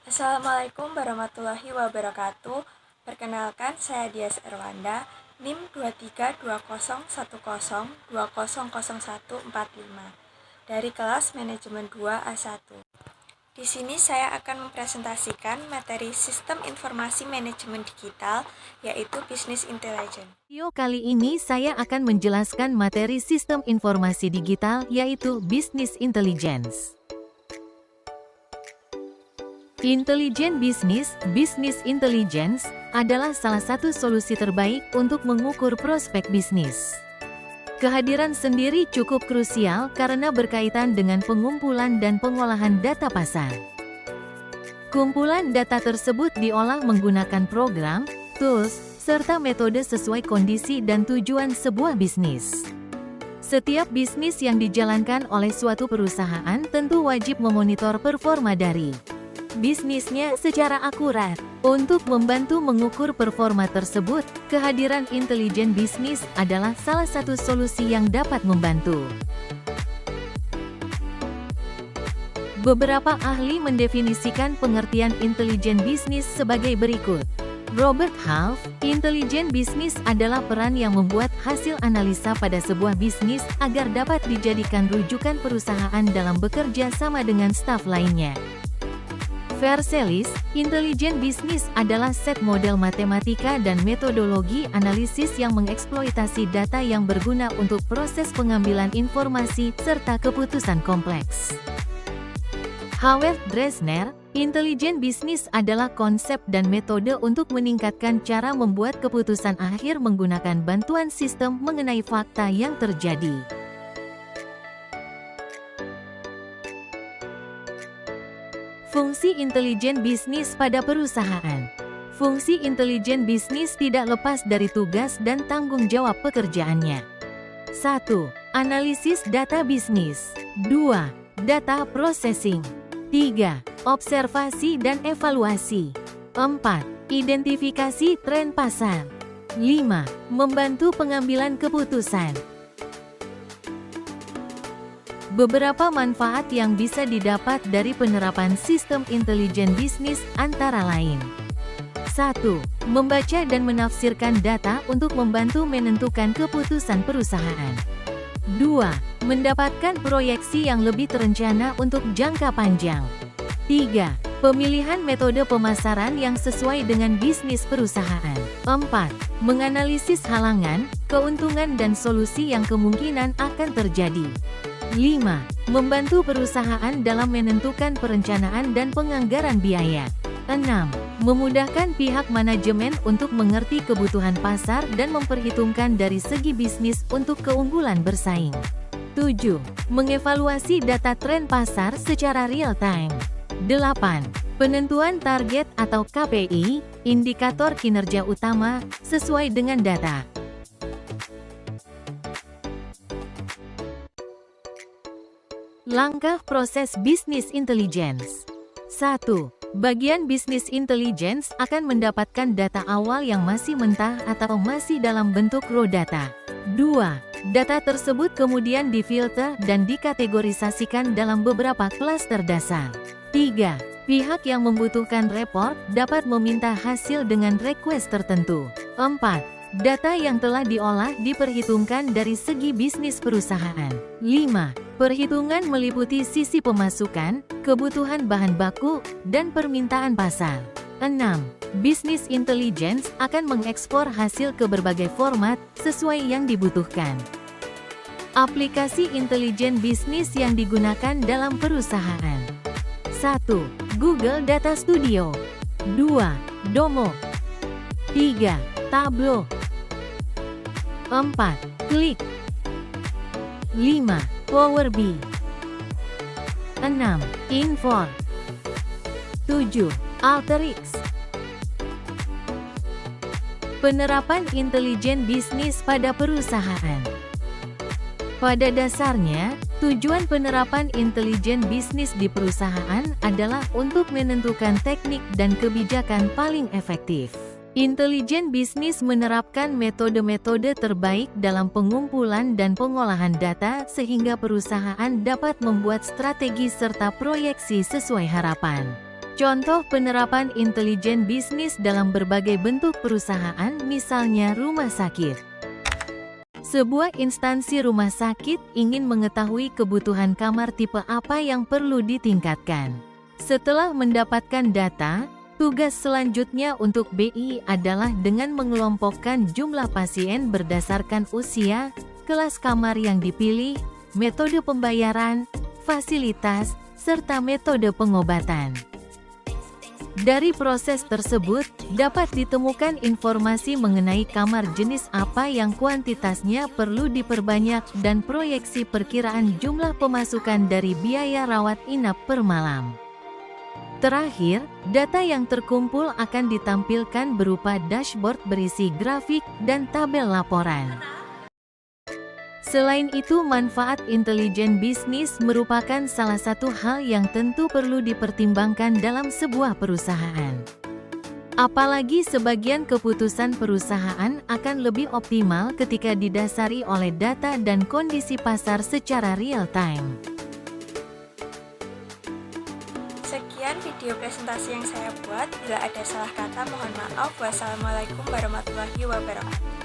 Assalamualaikum warahmatullahi wabarakatuh. Perkenalkan, saya Dias Erwanda, NIM 232010200145 dari kelas Manajemen 2 A1. Di sini saya akan mempresentasikan materi Sistem Informasi Manajemen Digital, yaitu Business Intelligence. Video kali ini saya akan menjelaskan materi Sistem Informasi Digital, yaitu Business Intelligence. Intelligent Business Intelligence adalah salah satu solusi terbaik untuk mengukur prospek bisnis. Kehadiran sendiri cukup krusial karena berkaitan dengan pengumpulan dan pengolahan data pasar. Kumpulan data tersebut diolah menggunakan program, tools, serta metode sesuai kondisi dan tujuan sebuah bisnis. Setiap bisnis yang dijalankan oleh suatu perusahaan tentu wajib memonitor performa dari bisnisnya secara akurat. Untuk membantu mengukur performa tersebut, kehadiran intelijen bisnis adalah salah satu solusi yang dapat membantu. Beberapa ahli mendefinisikan pengertian intelijen bisnis sebagai berikut. Robert Half, intelijen bisnis adalah peran yang membuat hasil analisa pada sebuah bisnis agar dapat dijadikan rujukan perusahaan dalam bekerja sama dengan staf lainnya. Vercelis, intelijen bisnis adalah set model matematika dan metodologi analisis yang mengeksploitasi data yang berguna untuk proses pengambilan informasi serta keputusan kompleks. Howard Dresner, intelijen bisnis adalah konsep dan metode untuk meningkatkan cara membuat keputusan akhir menggunakan bantuan sistem mengenai fakta yang terjadi. Fungsi intelijen bisnis pada perusahaan. Fungsi intelijen bisnis tidak lepas dari tugas dan tanggung jawab pekerjaannya. 1. Analisis data bisnis. 2. Data processing. 3. Observasi dan evaluasi. 4. Identifikasi tren pasar. 5. Membantu pengambilan keputusan. Beberapa manfaat yang bisa didapat dari penerapan sistem intelijen bisnis antara lain. 1. Membaca dan menafsirkan data untuk membantu menentukan keputusan perusahaan. 2. Mendapatkan proyeksi yang lebih terencana untuk jangka panjang. 3. Pemilihan metode pemasaran yang sesuai dengan bisnis perusahaan. 4. Menganalisis halangan, keuntungan dan solusi yang kemungkinan akan terjadi. 5. Membantu perusahaan dalam menentukan perencanaan dan penganggaran biaya. 6. Memudahkan pihak manajemen untuk mengerti kebutuhan pasar dan memperhitungkan dari segi bisnis untuk keunggulan bersaing. 7. Mengevaluasi data tren pasar secara real-time. 8. Penentuan target atau KPI, indikator kinerja utama, sesuai dengan data. Langkah proses Business Intelligence. 1. Bagian Business Intelligence akan mendapatkan data awal yang masih mentah atau masih dalam bentuk raw data. 2. Data tersebut kemudian difilter dan dikategorisasikan dalam beberapa klaster dasar. 3. Pihak yang membutuhkan report dapat meminta hasil dengan request tertentu. 4. Data yang telah diolah diperhitungkan dari segi bisnis perusahaan. 5. Perhitungan meliputi sisi pemasukan, kebutuhan bahan baku, dan permintaan pasar. 6. Business Intelligence akan mengekspor hasil ke berbagai format sesuai yang dibutuhkan. Aplikasi intelijen bisnis yang digunakan dalam perusahaan. 1. Google Data Studio. 2. Domo. 3. Tableau. 4. Qlik. 5. Power BI. 6. Infor. 7. Alteryx. Penerapan intelijen bisnis pada perusahaan. Pada dasarnya, tujuan penerapan intelijen bisnis di perusahaan adalah untuk menentukan teknik dan kebijakan paling efektif. Intelijen bisnis menerapkan metode-metode terbaik dalam pengumpulan dan pengolahan data sehingga perusahaan dapat membuat strategi serta proyeksi sesuai harapan. Contoh penerapan intelijen bisnis dalam berbagai bentuk perusahaan, misalnya rumah sakit. Sebuah instansi rumah sakit ingin mengetahui kebutuhan kamar tipe apa yang perlu ditingkatkan. Setelah mendapatkan data, tugas selanjutnya untuk BI adalah dengan mengelompokkan jumlah pasien berdasarkan usia, kelas kamar yang dipilih, metode pembayaran, fasilitas, serta metode pengobatan. Dari proses tersebut, dapat ditemukan informasi mengenai kamar jenis apa yang kuantitasnya perlu diperbanyak dan proyeksi perkiraan jumlah pemasukan dari biaya rawat inap per malam. Terakhir, data yang terkumpul akan ditampilkan berupa dashboard berisi grafik dan tabel laporan. Selain itu, manfaat intelijen bisnis merupakan salah satu hal yang tentu perlu dipertimbangkan dalam sebuah perusahaan. Apalagi sebagian keputusan perusahaan akan lebih optimal ketika didasari oleh data dan kondisi pasar secara real time. Sekian video presentasi yang saya buat. Bila ada salah kata, mohon maaf. Wassalamualaikum warahmatullahi wabarakatuh.